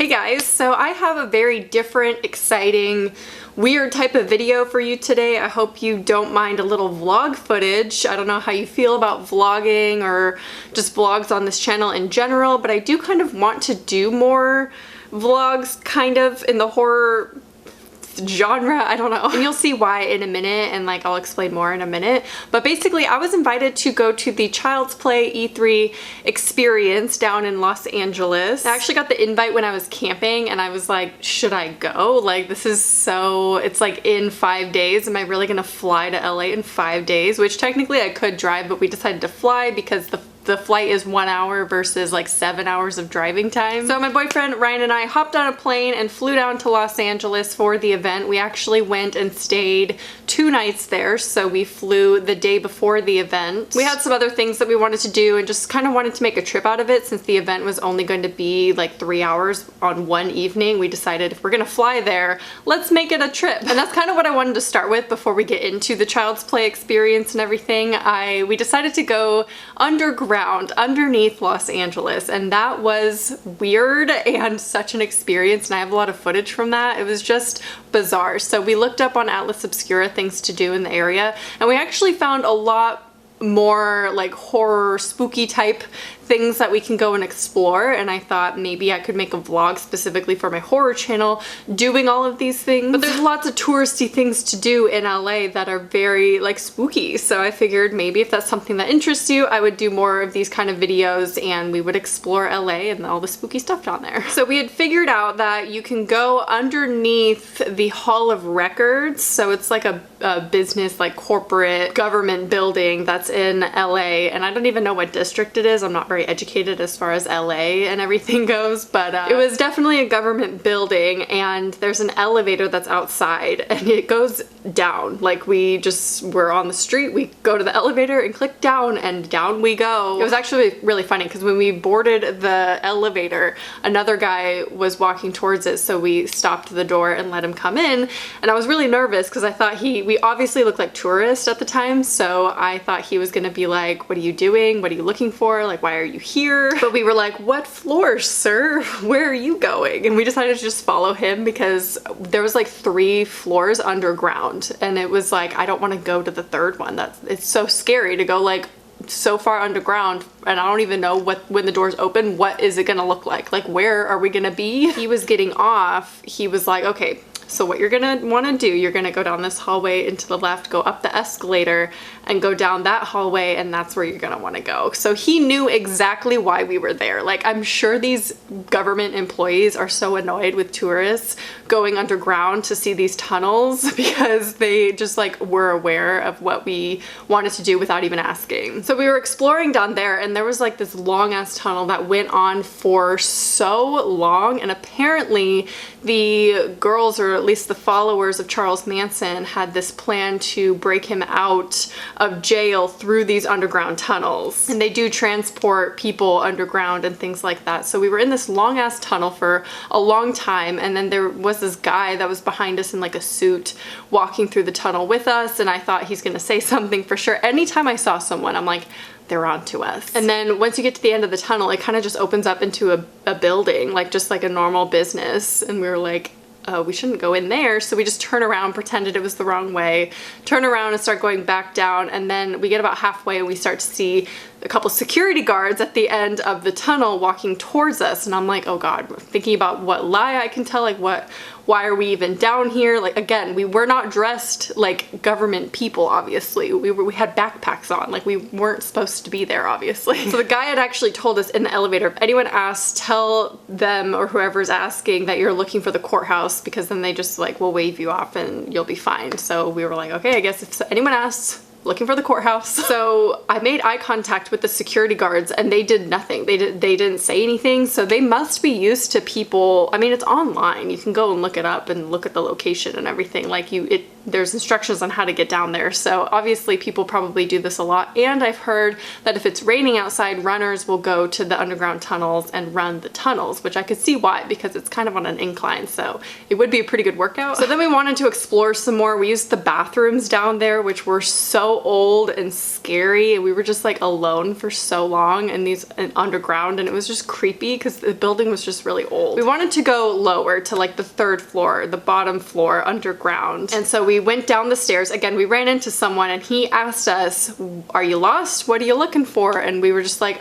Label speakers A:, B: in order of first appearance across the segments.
A: Hey guys, so I have a very different, exciting, weird type of video for you today. I hope you don't mind a little vlog footage. I don't know how you feel about vlogging or just vlogs on this channel in general, but I do kind of want to do more vlogs kind of in the horror genre, I don't know. And you'll see why in a minute, and like I'll explain more in a minute. But basically I was invited to go to the Child's Play E3 experience down in Los Angeles. I actually got the invite when I was camping and I was like, should I go? Like this is so, it's like in 5 days. Am I really gonna fly to LA in 5 days? Which technically I could drive, but we decided to fly because the flight is 1 hour versus like 7 hours of driving time. So my boyfriend Ryan and I hopped on a plane and flew down to Los Angeles for the event. We actually went and stayed 2 nights there, so we flew the day before the event. We had some other things that we wanted to do and just kind of wanted to make a trip out of it since the event was only going to be like 3 hours on one evening. We decided if we're gonna fly there, let's make it a trip. And that's kind of what I wanted to start with before we get into the Child's Play experience and everything. We decided to go underground underneath Los Angeles, and that was weird and such an experience, and I have a lot of footage from that. It was just bizarre. So we looked up on Atlas Obscura things to do in the area, and we actually found a lot more like horror spooky type things that we can go and explore, and I thought maybe I could make a vlog specifically for my horror channel doing all of these things. But there's lots of touristy things to do in LA that are very like spooky, so I figured maybe if that's something that interests you, I would do more of these kind of videos and we would explore LA and all the spooky stuff down there. So we had figured out that you can go underneath the Hall of Records, so it's like a business like corporate government building that's in LA, and I don't even know what district it is. I'm not very educated as far as LA and everything goes, but it was definitely a government building, and there's an elevator that's outside and it goes down. Like we're on the street, we go to the elevator and click down and down we go. It was actually really funny because when we boarded the elevator, another guy was walking towards it, so we stopped the door and let him come in, and I was really nervous because I thought we obviously looked like tourists at the time, so I thought he was gonna be like, what are you doing? What are you looking for? Like, why are you here? But we were like, what floor, sir? Where are you going? And we decided to just follow him because there was like 3 floors underground, and it was like, I don't want to go to the 3rd one. It's so scary to go like so far underground, and I don't even know when the doors open, what is it gonna look like? Like, where are we gonna be? He was getting off. He was like, okay, so what you're gonna want to do, you're gonna go down this hallway and to the left, go up the escalator and go down that hallway, and that's where you're gonna want to go. So he knew exactly why we were there. Like, I'm sure these government employees are so annoyed with tourists going underground to see these tunnels because they just like were aware of what we wanted to do without even asking. So we were exploring down there, and there was like this long ass tunnel that went on for so long, and apparently the girls, or at least the followers of Charles Manson, had this plan to break him out of jail through these underground tunnels. And they do transport people underground and things like that. So we were in this long ass tunnel for a long time, and then there was this guy that was behind us in like a suit walking through the tunnel with us, and I thought he's gonna say something for sure. Anytime I saw someone, I'm like, they're on to us. And then once you get to the end of the tunnel, it kind of just opens up into a building, like just like a normal business, and we were like, we shouldn't go in there. So we just turn around, pretended it was the wrong way, turn around and start going back down, and then we get about halfway and we start to see a couple security guards at the end of the tunnel walking towards us, and I'm like, oh god, thinking about what lie I can tell, like why are we even down here? Like, again, we were not dressed like government people, obviously. We had backpacks on, like we weren't supposed to be there, obviously. So the guy had actually told us in the elevator, if anyone asks, tell them or whoever's asking that you're looking for the courthouse, because then they just like will wave you off and you'll be fine. So we were like, okay, I guess if anyone asks, looking for the courthouse. So I made eye contact with the security guards, and they did nothing. They didn't say anything, so they must be used to people. I mean, it's online. You can go and look it up and look at the location and everything. Like there's instructions on how to get down there. So obviously people probably do this a lot. And I've heard that if it's raining outside, runners will go to the underground tunnels and run the tunnels, which I could see why, because it's kind of on an incline. So it would be a pretty good workout. So then we wanted to explore some more. We used the bathrooms down there, which were so so old and scary, and we were just like alone for so long in these underground, and it was just creepy because the building was just really old. We wanted to go lower to like the 3rd floor, the bottom floor underground, and so we went down the stairs. Again, we ran into someone and he asked us, "Are you lost? What are you looking for?" And we were just like,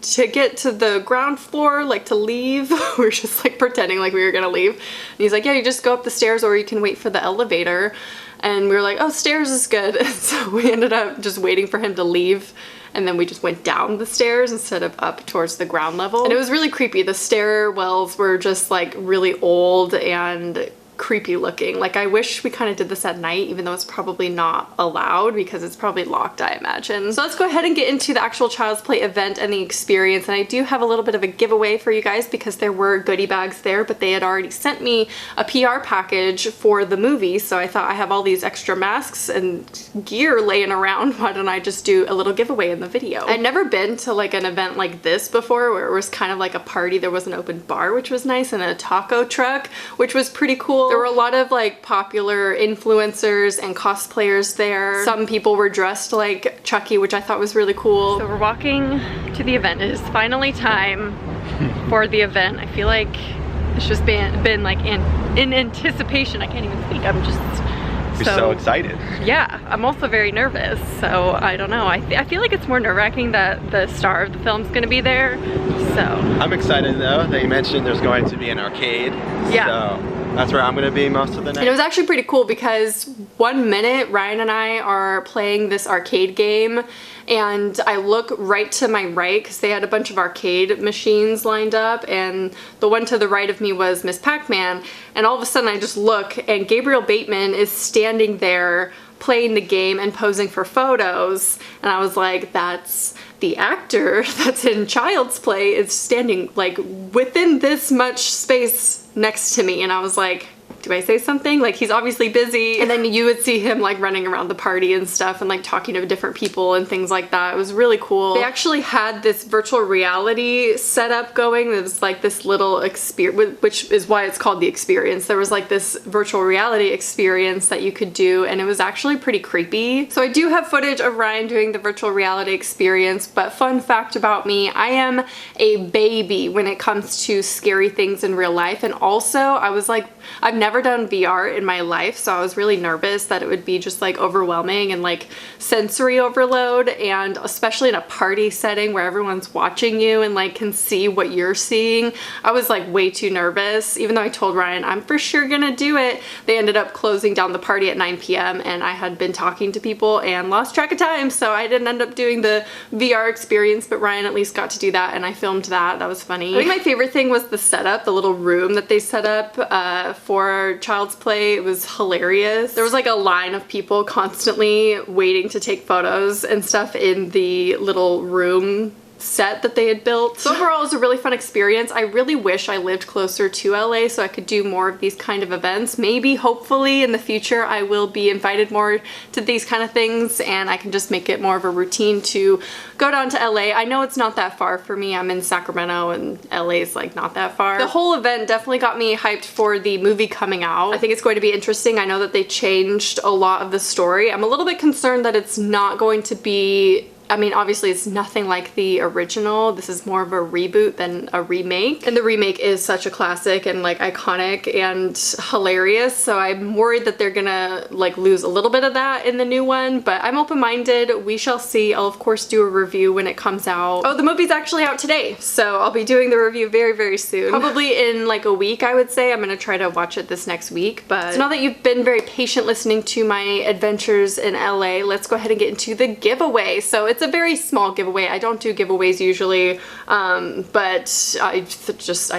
A: to get to the ground floor, like to leave." We were just like pretending like we were gonna leave. And he's like, "Yeah, you just go up the stairs or you can wait for the elevator." And we were like, "Oh, stairs is good." And so we ended up just waiting for him to leave. And then we just went down the stairs instead of up towards the ground level. And it was really creepy. The stairwells were just like really old and creepy looking. Like, I wish we kind of did this at night, even though it's probably not allowed because it's probably locked, I imagine. So let's go ahead and get into the actual Child's Play event and the experience. And I do have a little bit of a giveaway for you guys because there were goodie bags there, but they had already sent me a PR package for the movie. So I thought, I have all these extra masks and gear laying around. Why don't I just do a little giveaway in the video? I'd never been to like an event like this before, where it was kind of like a party. There was an open bar, which was nice, and a taco truck, which was pretty cool. There were a lot of like popular influencers and cosplayers there. Some people were dressed like Chucky, which I thought was really cool. So we're walking to the event. It is finally time for the event. I feel like it's just been like in anticipation. I can't even speak. I'm just
B: You're so excited.
A: Yeah, I'm also very nervous. So I don't know. I feel like it's more nerve-wracking that the star of the film's gonna be there. So
B: I'm excited though that you mentioned there's going to be an arcade.
A: Yeah.
B: So that's where I'm gonna be most of the night.
A: And it was actually pretty cool because 1 minute Ryan and I are playing this arcade game, and I look right to my right because they had a bunch of arcade machines lined up, and the one to the right of me was Miss Pac-Man, and all of a sudden I just look and Gabriel Bateman is standing there playing the game and posing for photos, and I was like, that's the actor that's in Child's Play is standing like within this much space next to me. And I was like, do I say something? Like, he's obviously busy. And then you would see him like running around the party and stuff and like talking to different people and things like that. It was really cool. They actually had this virtual reality setup going. It was like this little experience, which is why it's called the experience. There was like this virtual reality experience that you could do, and it was actually pretty creepy. So I do have footage of Ryan doing the virtual reality experience, but fun fact about me, I am a baby when it comes to scary things in real life. And also I was like, I've never done VR in my life, so I was really nervous that it would be just like overwhelming and like sensory overload, and especially in a party setting where everyone's watching you and like can see what you're seeing. I was like way too nervous, even though I told Ryan I'm for sure gonna do it. They ended up closing down the party at 9 p.m. and I had been talking to people and lost track of time, so I didn't end up doing the VR experience, but Ryan at least got to do that, and I filmed that. That was funny. I think my favorite thing was the setup, the little room that they set up for Child's Play. It was hilarious. There was like a line of people constantly waiting to take photos and stuff in the little room set that they had built. So overall, it was a really fun experience. I really wish I lived closer to LA so I could do more of these kind of events. Maybe, hopefully, in the future I will be invited more to these kind of things and I can just make it more of a routine to go down to LA. I know it's not that far for me. I'm in Sacramento and LA is like not that far. The whole event definitely got me hyped for the movie coming out. I think it's going to be interesting. I know that they changed a lot of the story. I'm a little bit concerned that it's not going to be, I mean, obviously it's nothing like the original. This is more of a reboot than a remake. And the remake is such a classic and like iconic and hilarious. So I'm worried that they're gonna like lose a little bit of that in the new one, but I'm open-minded. We shall see. I'll of course do a review when it comes out. Oh, the movie's actually out today. So I'll be doing the review very, very soon. Probably in like a week, I would say. I'm gonna try to watch it this next week. But so now that you've been very patient listening to my adventures in LA, let's go ahead and get into the giveaway. So it's a very small giveaway. I don't do giveaways usually, but I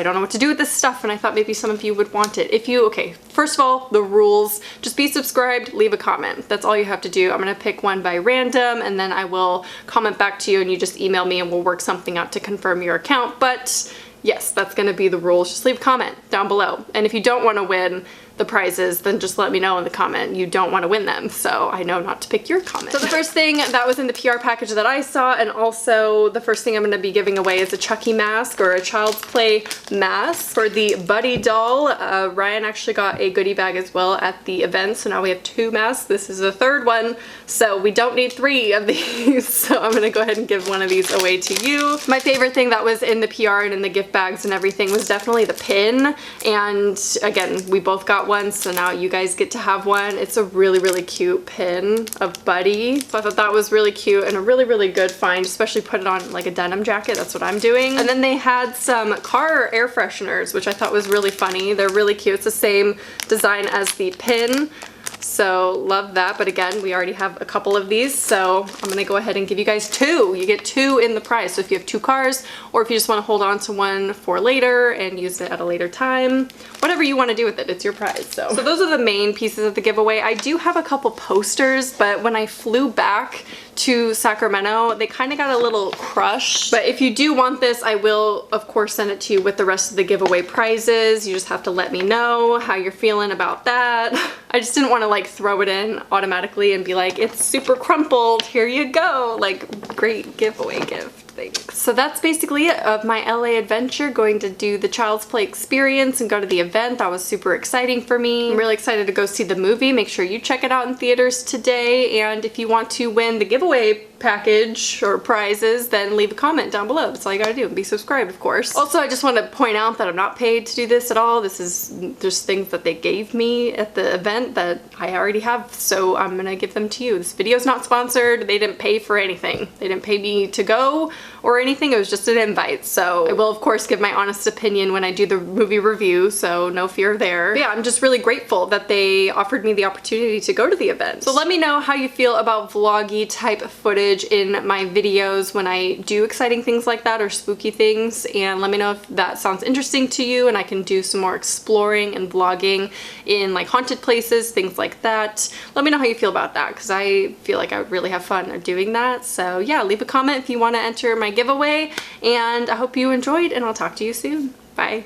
A: don't know what to do with this stuff, and I thought maybe some of you would want it. Okay, first of all, the rules, just be subscribed, leave a comment. That's all you have to do. I'm gonna pick one by random, and then I will comment back to you, and you just email me, and we'll work something out to confirm your account. But yes, that's gonna be the rules. Just leave a comment down below. And if you don't want to win, the prizes, then just let me know in the comment you don't want to win them, so I know not to pick your comment. So the first thing that was in the PR package that I saw, and also the first thing I'm going to be giving away, is a Chucky mask, or a Child's Play mask for the Buddy doll. Ryan actually got a goodie bag as well at the event, so now we have 2 masks. This is the 3rd one, so we don't need 3 of these, so I'm going to go ahead and give one of these away to you. My favorite thing that was in the PR and in the gift bags and everything was definitely the pin, and again, we both got one, so now you guys get to have one. It's a really, really cute pin of Buddy, so I thought that was really cute and a really, really good find, especially put it on like a denim jacket. That's what I'm doing. And then they had some car air fresheners, which I thought was really funny. They're really cute. It's the same design as the pin, so love that. But again, we already have a couple of these, so I'm gonna go ahead and give you guys 2. You get 2 in the prize. So if you have 2 cars, or if you just want to hold on to one for later and use it at a later time, whatever you want to do with it, it's your prize. So those are the main pieces of the giveaway. I do have a couple posters, but when I flew back to Sacramento, they kind of got a little crushed. But if you do want this, I will of course send it to you with the rest of the giveaway prizes. You just have to let me know how you're feeling about that. I just didn't want to like throw it in automatically and be like, it's super crumpled, here you go. Like, great giveaway gift. Thanks. So that's basically it of my LA adventure, going to do the Child's Play experience and go to the event. That was super exciting for me. I'm really excited to go see the movie. Make sure you check it out in theaters today, and if you want to win the giveaway package or prizes, then leave a comment down below. That's all you gotta do, and be subscribed, of course. Also, I just want to point out that I'm not paid to do this at all. This is just things that they gave me at the event that I already have, so I'm gonna give them to you. This video is not sponsored. They didn't pay for anything. They didn't pay me to go or anything. It was just an invite. So I will of course give my honest opinion when I do the movie review, so no fear there. But yeah, I'm just really grateful that they offered me the opportunity to go to the event. So let me know how you feel about vloggy type footage in my videos when I do exciting things like that, or spooky things, and let me know if that sounds interesting to you and I can do some more exploring and vlogging in like haunted places, things like that. Let me know how you feel about that, because I feel like I would really have fun doing that. So yeah, leave a comment if you want to enter my giveaway, and I hope you enjoyed, and I'll talk to you soon. Bye.